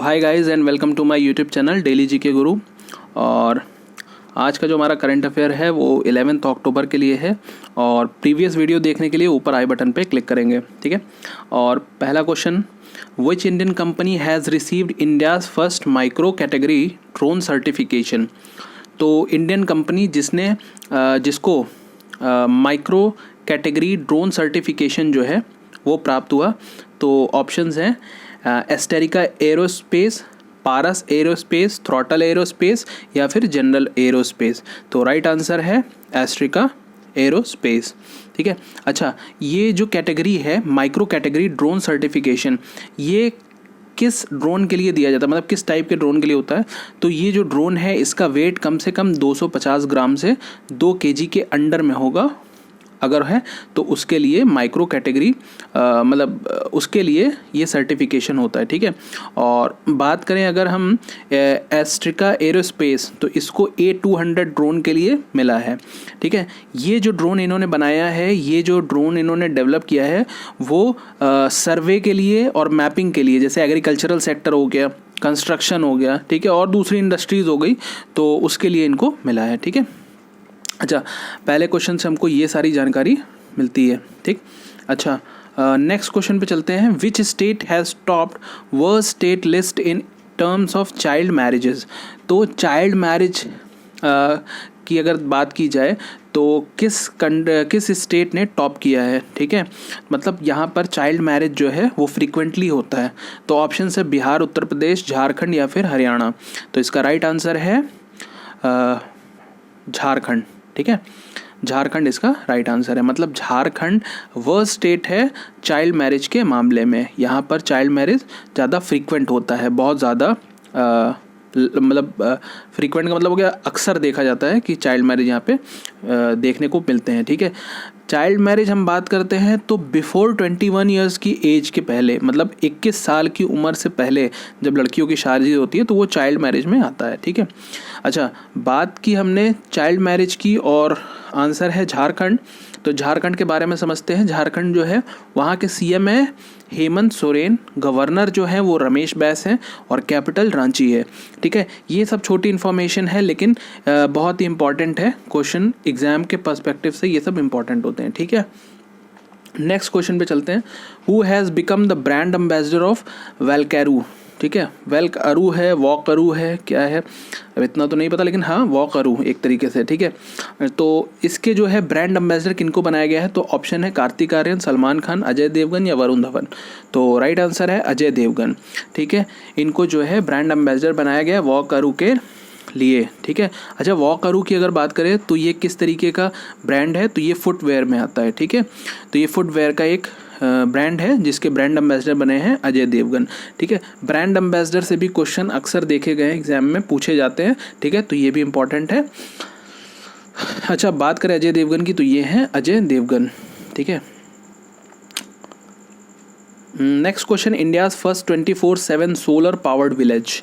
Hi guys and welcome to my YouTube channel daily GK Guru. और आज का जो हमारा करंट अफेयर है वो 11 अक्टूबर के लिए है और प्रीवियस वीडियो देखने के लिए ऊपर आई बटन पे क्लिक करेंगे, ठीक है। और पहला question, which Indian company has received India's first micro category drone certification. तो इंडियन कंपनी जिसको माइक्रो कैटेगरी ड्रोन सर्टिफिकेशन जो है वो प्राप्त हुआ, तो ऑप्शंस हैं एस्टेरिका एरोस्पेस, पारस एरोस्पेस, थ्रॉटल एरोस्पेस या फिर जनरल एरोस्पेस। तो राइट आंसर है एस्टेरिका एरोस्पेस, ठीक है। अच्छा, ये जो कैटेगरी है माइक्रो कैटेगरी ड्रोन सर्टिफिकेशन, ये किस ड्रोन के लिए दिया जाता है, मतलब किस टाइप के ड्रोन के लिए होता है। तो ये जो ड्रोन है इसका वेट कम से कम 250 ग्राम से 2 केजी के अंडर में होगा, अगर है तो उसके लिए माइक्रो कैटेगरी उसके लिए ये सर्टिफिकेशन होता है, ठीक है। और बात करें अगर हम एस्ट्रिका एरोस्पेस, तो इसको A200 ड्रोन के लिए मिला है, ठीक है। ये जो ड्रोन इन्होंने बनाया है, ये जो ड्रोन इन्होंने डेवलप किया है वो सर्वे के लिए और मैपिंग के लिए, जैसे एग्रीकल्चरल सेक्टर हो गया, कंस्ट्रक्शन हो गया, ठीक है, और दूसरी इंडस्ट्रीज़ हो गई, तो उसके लिए इनको मिला है, ठीक है। अच्छा, पहले क्वेश्चन से हमको ये सारी जानकारी मिलती है, ठीक। अच्छा, नेक्स्ट क्वेश्चन पे चलते हैं। Which state has topped world state list in terms of child marriages. तो चाइल्ड मैरिज की अगर बात की जाए तो किस स्टेट ने टॉप किया है, ठीक है। मतलब यहाँ पर चाइल्ड मैरिज जो है वो फ्रीक्वेंटली होता है। तो ऑप्शन है बिहार, उत्तर प्रदेश, झारखंड या फिर हरियाणा। तो इसका राइट आंसर है झारखंड, ठीक है। झारखंड इसका राइट आंसर है। मतलब झारखंड वह स्टेट है चाइल्ड मैरिज के मामले में, यहाँ पर चाइल्ड मैरिज ज़्यादा फ्रीक्वेंट होता है, बहुत ज़्यादा फ्रीक्वेंट का मतलब हो गया अक्सर देखा जाता है कि चाइल्ड मैरिज यहाँ पे देखने को मिलते हैं, ठीक है। चाइल्ड मैरिज हम बात करते हैं तो बिफोर 21 ईयर्स की एज के पहले, मतलब 21 साल की उम्र से पहले जब लड़कियों की शादी होती है तो वो चाइल्ड मैरिज में आता है, ठीक है। अच्छा, बात की हमने चाइल्ड मैरिज की और आंसर है झारखंड। तो झारखंड के बारे में समझते हैं। झारखंड जो है वहाँ के सीएम है हेमंत सोरेन, गवर्नर जो है वो रमेश बैस हैं और कैपिटल रांची है, ठीक है। ये सब छोटी इन्फॉर्मेशन है लेकिन बहुत ही इंपॉर्टेंट है, क्वेश्चन एग्जाम के पर्सपेक्टिव से ये सब इंपॉर्टेंट होते हैं, ठीक है। नेक्स्ट क्वेश्चन पे चलते हैं। Who has become the brand ambassador of वेलकैरू, ठीक है। वेलकरू है, वॉकरू है, क्या है अब इतना तो नहीं पता, लेकिन हाँ वॉकरू एक तरीके से, ठीक है। तो इसके जो है ब्रांड एम्बेसडर किनको बनाया गया है, तो ऑप्शन है कार्तिक आर्यन, सलमान खान, अजय देवगन या वरुण धवन। तो राइट आंसर है अजय देवगन, ठीक है। इनको जो है ब्रांड एम्बेसडर बनाया गया वॉकरू के लिए, ठीक है। अच्छा, वॉकरू की अगर बात करें तो ये किस तरीके का ब्रांड है, तो ये फुटवेयर में आता है, ठीक है। तो ये फुटवेयर का एक ब्रांड है जिसके ब्रांड एम्बेसडर बने हैं अजय देवगन, ठीक है। ब्रांड एम्बेसडर से भी क्वेश्चन अक्सर देखे गए एग्जाम में पूछे जाते हैं, ठीक है, तो ये भी इंपॉर्टेंट है। अच्छा, बात करें अजय देवगन की तो ये हैं अजय देवगन, ठीक है। Next question, India's first 24/7 solar powered village.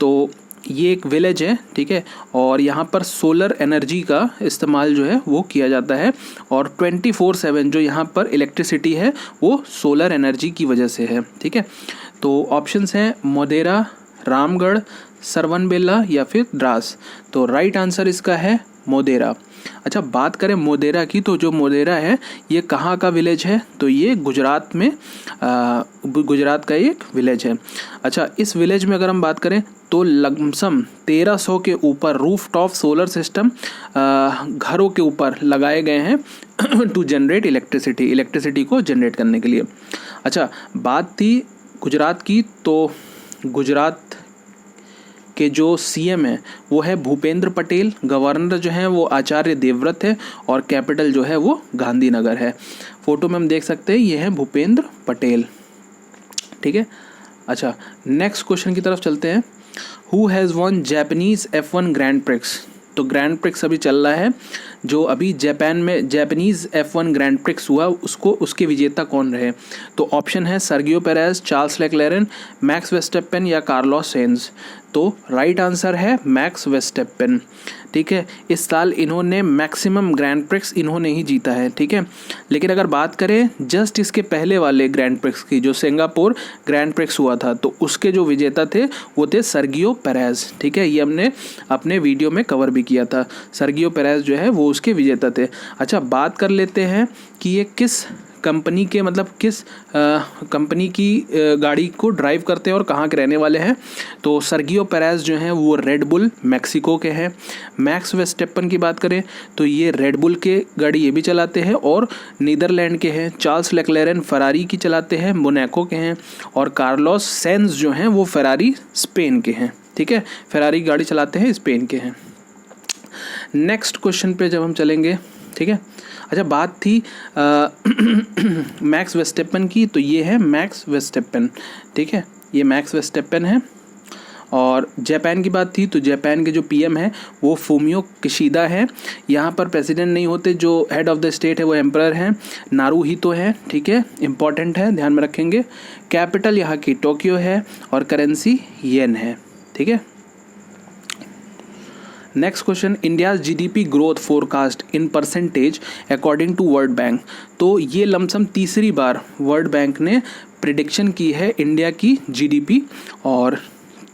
तो ये एक विलेज है, ठीक है, और यहाँ पर सोलर एनर्जी का इस्तेमाल जो है वो किया जाता है और 24/7 जो यहाँ पर इलेक्ट्रिसिटी है वो सोलर एनर्जी की वजह से है, ठीक है। तो ऑप्शंस हैं मोदेरा, रामगढ़, सरवनबेला या फिर द्रास। तो राइट आंसर इसका है मोदेरा। अच्छा, बात करें मोदेरा की, तो जो मोदेरा है ये कहाँ का विलेज है, तो ये गुजरात में गुजरात का एक विलेज है। अच्छा, इस विलेज में अगर हम बात करें तो लमसम 1300 के ऊपर रूफ टॉप सोलर सिस्टम घरों के ऊपर लगाए गए हैं टू जनरेट इलेक्ट्रिसिटी को जनरेट करने के लिए। अच्छा, बात थी गुजरात की, तो गुजरात के जो सीएम है वो है भूपेंद्र पटेल, गवर्नर जो है वो आचार्य देवव्रत है और कैपिटल जो है वो गांधीनगर है। फोटो में हम देख सकते हैं ये है भूपेंद्र पटेल, ठीक है। अच्छा, नेक्स्ट क्वेश्चन की तरफ चलते हैं। Who has won Japanese F1 grand prix. तो ग्रैंड प्रिक्स अभी चल रहा है जो अभी जापान में जापानीज़ F1 ग्रैंड प्रिक्स हुआ उसके विजेता कौन रहे? तो ऑप्शन है सर्गियो पेरेज, चार्ल्स लेक्लेरन, मैक्स वेस्टैपेन या कार्लोस सेंज। तो राइट आंसर है मैक्स वेस्टैपेन। ठीक है, इस साल इन्होंने मैक्सिमम ग्रैंड प्रिक्स इन्होंने ही जीता है। ठीक है, लेकिन अगर बात करें जस्ट इसके पहले वाले ग्रैंड प्रिक्स की, जो सिंगापुर ग्रैंड प्रिक्स हुआ था, तो उसके जो विजेता थे वो थे सर्गियो पेरेज। ठीक है, ये हमने अपने वीडियो में कवर भी किया था। सर्गियो पेरेज जो है वो उसके विजेता थे। अच्छा, बात कर लेते हैं कि ये किस कंपनी के मतलब किस कंपनी की गाड़ी को ड्राइव करते हैं और कहाँ के रहने वाले हैं। तो सर्गियो पेरेज जो हैं वो रेड बुल मैक्सिको के हैं। मैक्स वेस्टैपेन की बात करें तो ये रेड बुल के गाड़ी ये भी चलाते हैं और नीदरलैंड के हैं। चार्ल्स लेक्लेरन फरारी की चलाते हैं, मोनाको के हैं। और कार्लोस सेंज जो हैं वो फरारी स्पेन के हैं। ठीक है, फरारी गाड़ी चलाते हैं, स्पेन के हैं। नेक्स्ट क्वेश्चन पे जब हम चलेंगे, ठीक है। अच्छा, बात थी मैक्स वेस्टैपेन की, तो ये है मैक्स वेस्टैपेन। ठीक है, ये मैक्स वेस्टैपेन है। और जापान की बात थी तो जापान के जो पीएम है वो फूमियो किशिदा है। यहाँ पर प्रेसिडेंट नहीं होते, जो हेड ऑफ द स्टेट है वो एम्परर हैं, नारुहितो है। ठीक है, इंपॉर्टेंट है, ध्यान में रखेंगे। कैपिटल यहाँ की टोक्यो है और करेंसी येन है। ठीक है। Next question, India's GDP growth forecast in percentage according to World Bank. तो ये लमसम तीसरी बार वर्ल्ड बैंक ने प्रिडिक्शन की है इंडिया की जीडीपी, और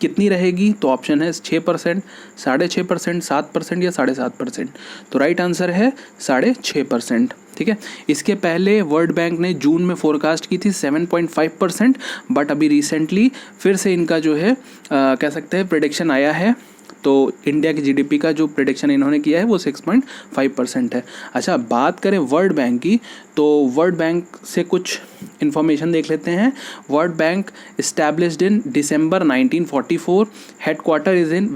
कितनी रहेगी? तो ऑप्शन है 6%, 6.5%, 7% या 7.5%। तो राइट आंसर है 6.5%। ठीक है, इसके पहले वर्ल्ड बैंक ने जून में फोरकास्ट की थी 7.5%, बट अभी रिसेंटली फिर से इनका जो है कह सकते हैं प्रिडिक्शन आया है। तो इंडिया की जीडीपी का जो प्रेडिक्शन इन्होंने किया है वो 6.5% है। अच्छा, बात करें वर्ल्ड बैंक की, तो वर्ल्ड बैंक से कुछ इन्फॉर्मेशन देख लेते हैं। World bank established in December 1944, headquarter is in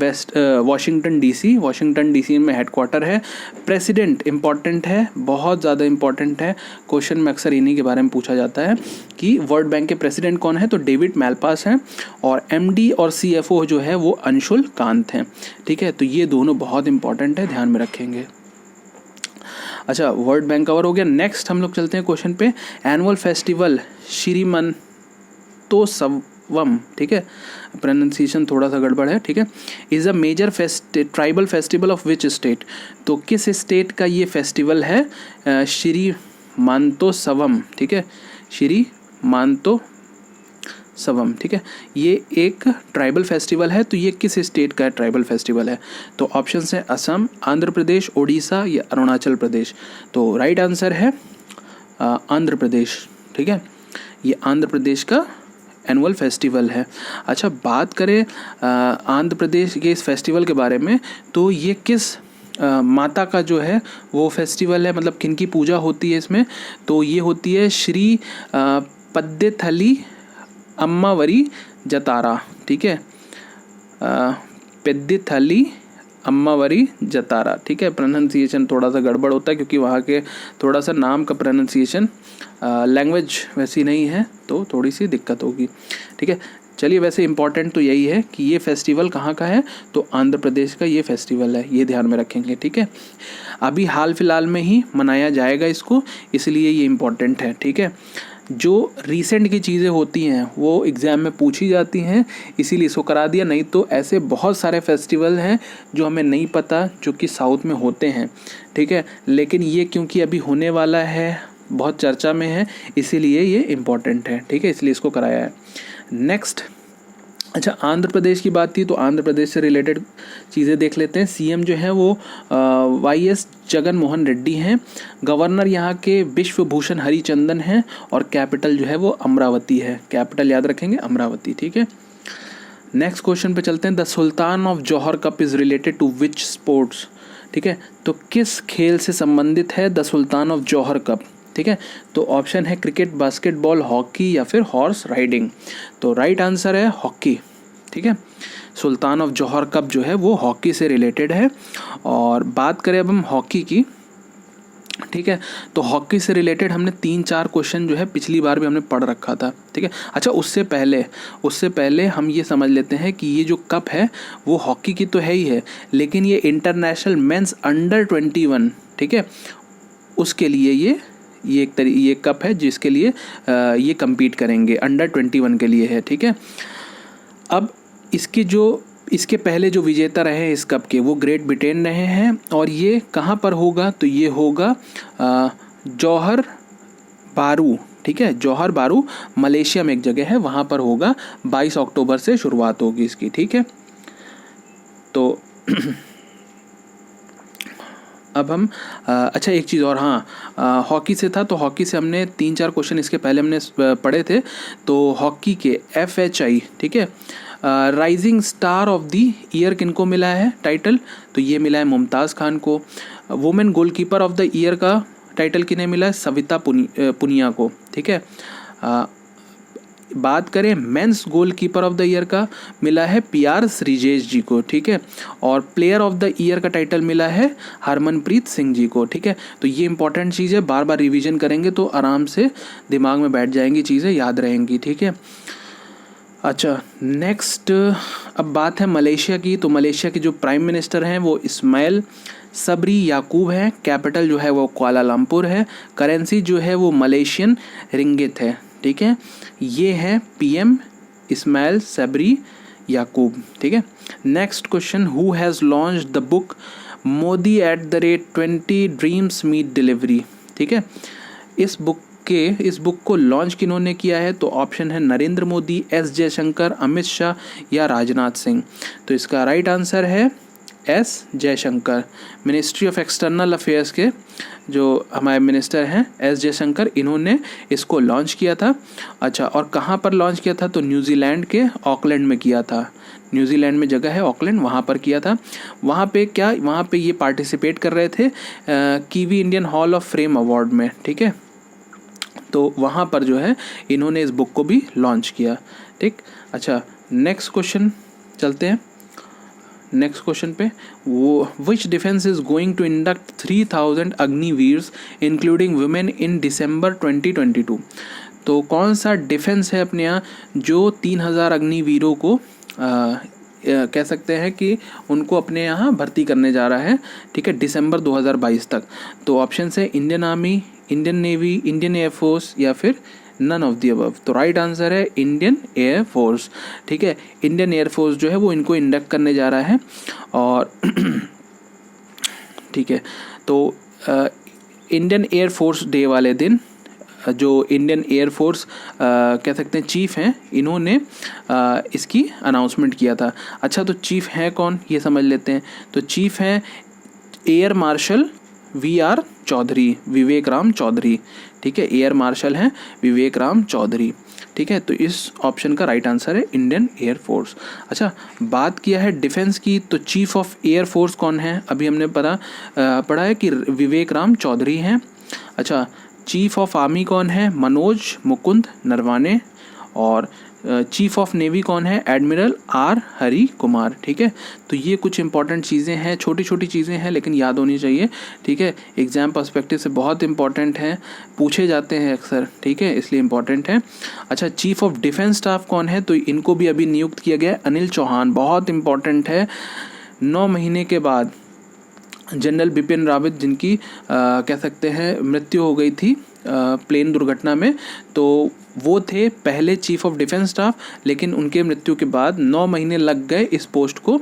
Washington DC. Washington DC में हेडक्वार्टर है। प्रेसिडेंट इंपॉर्टेंट है, बहुत ज़्यादा इंपॉर्टेंट है, क्वेश्चन में अक्सर इन्हीं के बारे में पूछा जाता है कि वर्ल्ड बैंक के प्रेसिडेंट कौन है। तो डेविड मैलपास हैं। और एमडी और सीएफओ जो है वो अंशुल कांत हैं। ठीक है, तो ये दोनों बहुत इंपॉर्टेंट है, ध्यान में रखेंगे। अच्छा, वर्ल्ड बैंक कवर हो गया। नेक्स्ट हम लोग चलते हैं क्वेश्चन पे। एनुअल फेस्टिवल श्रीमंतोत्सवम, ठीक है, प्रोनाउंसिएशन थोड़ा सा गड़बड़ है, ठीक है, is a major tribal festival of which state. तो किस स्टेट का ये फेस्टिवल है? श्रीमंतोत्सवम। ठीक है, श्रीमंतोत्सवम। ठीक है, ये एक ट्राइबल फेस्टिवल है। तो ये किस स्टेट का ट्राइबल फेस्टिवल है? तो ऑप्शंस हैं असम, आंध्र प्रदेश, उड़ीसा या अरुणाचल प्रदेश। तो राइट आंसर है आंध्र प्रदेश। ठीक है, ये आंध्र प्रदेश का एनुअल फेस्टिवल है। अच्छा, बात करें आंध्र प्रदेश के इस फेस्टिवल के बारे में, तो ये किस माता का जो है वो फेस्टिवल है, मतलब किनकी पूजा होती है इसमें? तो ये होती है श्री पद्देथली अम्मावरी जतारा। ठीक है, पेद्दिथली अम्मावरी जतारा। ठीक है, प्रोनाउंसिएशन थोड़ा सा गड़बड़ होता है क्योंकि वहाँ के थोड़ा सा नाम का प्रोनाउंसिएशन लैंग्वेज वैसी नहीं है, तो थोड़ी सी दिक्कत होगी। ठीक है, चलिए, वैसे इंपॉर्टेंट तो यही है कि ये फेस्टिवल कहाँ का है, तो आंध्र प्रदेश का ये फेस्टिवल है, ये ध्यान में रखेंगे। ठीक है, अभी हाल फिलहाल में ही मनाया जाएगा इसको, इसलिए ये इम्पॉर्टेंट है। ठीक है, जो रीसेंट की चीज़ें होती हैं वो एग्ज़ाम में पूछी जाती हैं, इसीलिए इसको करा दिया। नहीं तो ऐसे बहुत सारे फेस्टिवल हैं जो हमें नहीं पता, जो कि साउथ में होते हैं। ठीक है, लेकिन ये क्योंकि अभी होने वाला है, बहुत चर्चा में है, इसीलिए ये इम्पॉर्टेंट है। ठीक है, इसलिए इसको कराया है। नेक्स्ट, अच्छा, आंध्र प्रदेश की बात थी तो आंध्र प्रदेश से रिलेटेड चीज़ें देख लेते हैं। सीएम जो है वो वाईएस जगन मोहन रेड्डी हैं। गवर्नर यहाँ के विश्वभूषण हरिचंदन हैं। और कैपिटल जो है वो अमरावती है। कैपिटल याद रखेंगे, अमरावती। ठीक है, नेक्स्ट क्वेश्चन पे चलते हैं। The Sultan of Johor cup is related to which sports. ठीक है, तो किस खेल से संबंधित है the Sultan of Johor cup? ठीक है, तो ऑप्शन है क्रिकेट, बास्केटबॉल, हॉकी या फिर हॉर्स राइडिंग। तो राइट आंसर है हॉकी। ठीक है, सुल्तान ऑफ जौहर कप जो है वो हॉकी से रिलेटेड है। और बात करें अब हम हॉकी की, ठीक है, तो हॉकी से रिलेटेड हमने 3-4 क्वेश्चन जो है पिछली बार भी हमने पढ़ रखा था। ठीक है, अच्छा, उससे पहले हम ये समझ लेते हैं कि ये जो कप है वो हॉकी की तो है ही है, लेकिन ये इंटरनेशनल मेंस अंडर 21 ठीक है, उसके लिए ये कप है जिसके लिए ये compete करेंगे, अंडर 21 के लिए है, ठीक है। अब इसके पहले जो विजेता रहे इस कप के वो ग्रेट ब्रिटेन रहे हैं, और ये कहाँ पर होगा, तो ये होगा जौहर बारू, ठीक है, जौहर बारू मलेशिया में एक जगह है, वहाँ पर होगा। 22 अक्टूबर से शुरुआत होगी इसकी, ठीक है। तो अब हम अच्छा एक चीज़ और, हाँ, हॉकी से था, तो हॉकी से हमने 3-4 क्वेश्चन इसके पहले हमने पढ़े थे। तो हॉकी के FHI, ठीक है, rising star of the year किनको मिला है टाइटल, तो ये मिला है मुमताज़ खान को। Women goalkeeper of the year का टाइटल किन्हें मिला है, सविता पुनिया को, ठीक है। बात करें mains goalkeeper of the year का, मिला है PR श्रीजेश जी को, ठीक है। और प्लेयर ऑफ द ईयर का टाइटल मिला है हरमनप्रीत सिंह जी को, ठीक है। तो ये इंपॉर्टेंट चीज़ है, बार बार रिवीजन करेंगे तो आराम से दिमाग में बैठ जाएंगी, चीज़ें याद रहेंगी, ठीक है। अच्छा, नेक्स्ट अब बात है मलेशिया की। तो मलेशिया के जो प्राइम मिनिस्टर हैं वो इस्माइल सबरी याकूब है। कैपिटल जो है वो कुआलालंपुर है। करेंसी जो है वो मलेशियन रिंगिट है, ठीक है। ये है PM इस्माइल सबरी याकूब, ठीक है। Next question, who has launched the book Modi @20 dreams meet delivery, ठीक है। इस बुक को लॉन्च किन्होंने किया है, तो ऑप्शन है नरेंद्र मोदी, S जयशंकर, अमित शाह या राजनाथ सिंह। तो इसका राइट आंसर है S Jaishankar. Ministry of external affairs के जो हमारे मिनिस्टर हैं S जयशंकर, इन्होंने इसको लॉन्च किया था। अच्छा, और कहाँ पर लॉन्च किया था, तो न्यूजीलैंड के ऑकलैंड में किया था। न्यूजीलैंड में जगह है ऑकलैंड, वहाँ पर किया था। वहाँ पे ये पार्टिसिपेट कर रहे थे kiwi Indian hall of frame award में, ठीक है। तो वहाँ पर जो है इन्होंने इस बुक को भी लॉन्च किया, ठीक। अच्छा, नेक्स्ट क्वेश्चन चलते हैं। नेक्स्ट क्वेश्चन पे, वो which defence is going to induct 3000 Agniveers including women in December 2022। तो कौन सा डिफेंस है अपने यहाँ जो 3000 अग्निवीरों को कह सकते हैं कि उनको अपने यहाँ भर्ती करने जा रहा है, ठीक है, दिसंबर 2022 तक। तो ऑप्शन है Indian army, Indian navy, Indian air force या फिर नन ऑफ दी अबव। तो राइट आंसर है इंडियन एयरफोर्स, ठीक है। इंडियन एयरफोर्स जो है वो इनको इंडक्ट करने जा रहा है, और ठीक है। तो इंडियन एयरफोर्स डे वाले दिन जो इंडियन एयरफोर्स कह सकते हैं चीफ हैं, इन्होंने इसकी अनाउंसमेंट किया था। अच्छा, तो चीफ हैं कौन, ये समझ लेते हैं। तो चीफ हैं एयर मार्शल VR चौधरी, विवेक राम चौधरी, ठीक है। एयर मार्शल हैं विवेक राम चौधरी, ठीक है। तो इस ऑप्शन का राइट आंसर है इंडियन एयरफोर्स। अच्छा, बात किया है डिफेंस की, तो चीफ ऑफ एयरफोर्स कौन है, अभी हमने पढ़ा है कि विवेक राम चौधरी हैं। अच्छा, चीफ ऑफ आर्मी कौन है, मनोज मुकुंद नरवाने। और चीफ ऑफ नेवी कौन है, एडमिरल R हरि कुमार, ठीक है। तो ये कुछ इंपॉर्टेंट चीज़ें हैं, छोटी छोटी चीज़ें हैं लेकिन याद होनी चाहिए, ठीक है। एग्जाम पर्सपेक्टिव से बहुत इंपॉर्टेंट है, पूछे जाते हैं अक्सर, ठीक है, इसलिए इंपॉर्टेंट है। अच्छा, चीफ ऑफ डिफेंस स्टाफ कौन है, तो इनको भी अभी नियुक्त किया गया है, अनिल चौहान, बहुत इंपॉर्टेंट है। 9 महीने के बाद जनरल बिपिन रावत, जिनकी कह सकते हैं मृत्यु हो गई थी प्लेन दुर्घटना में, तो वो थे पहले चीफ ऑफ डिफेंस स्टाफ, लेकिन उनके मृत्यु के बाद 9 महीने लग गए इस पोस्ट को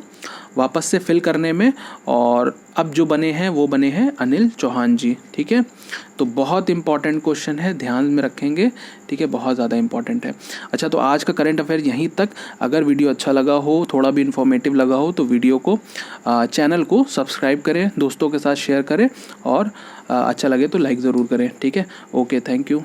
वापस से फिल करने में, और अब जो बने हैं वो बने हैं अनिल चौहान जी, ठीक है। तो बहुत इंपॉर्टेंट क्वेश्चन है, ध्यान में रखेंगे, ठीक है, बहुत ज़्यादा इंपॉर्टेंट है। अच्छा, तो आज का करंट अफेयर यहीं तक। अगर वीडियो अच्छा लगा हो, थोड़ा भी इन्फॉर्मेटिव लगा हो, तो वीडियो को चैनल को सब्सक्राइब करें, दोस्तों के साथ शेयर करें, और अच्छा लगे तो लाइक ज़रूर करें, ठीक है। Okay, thank you.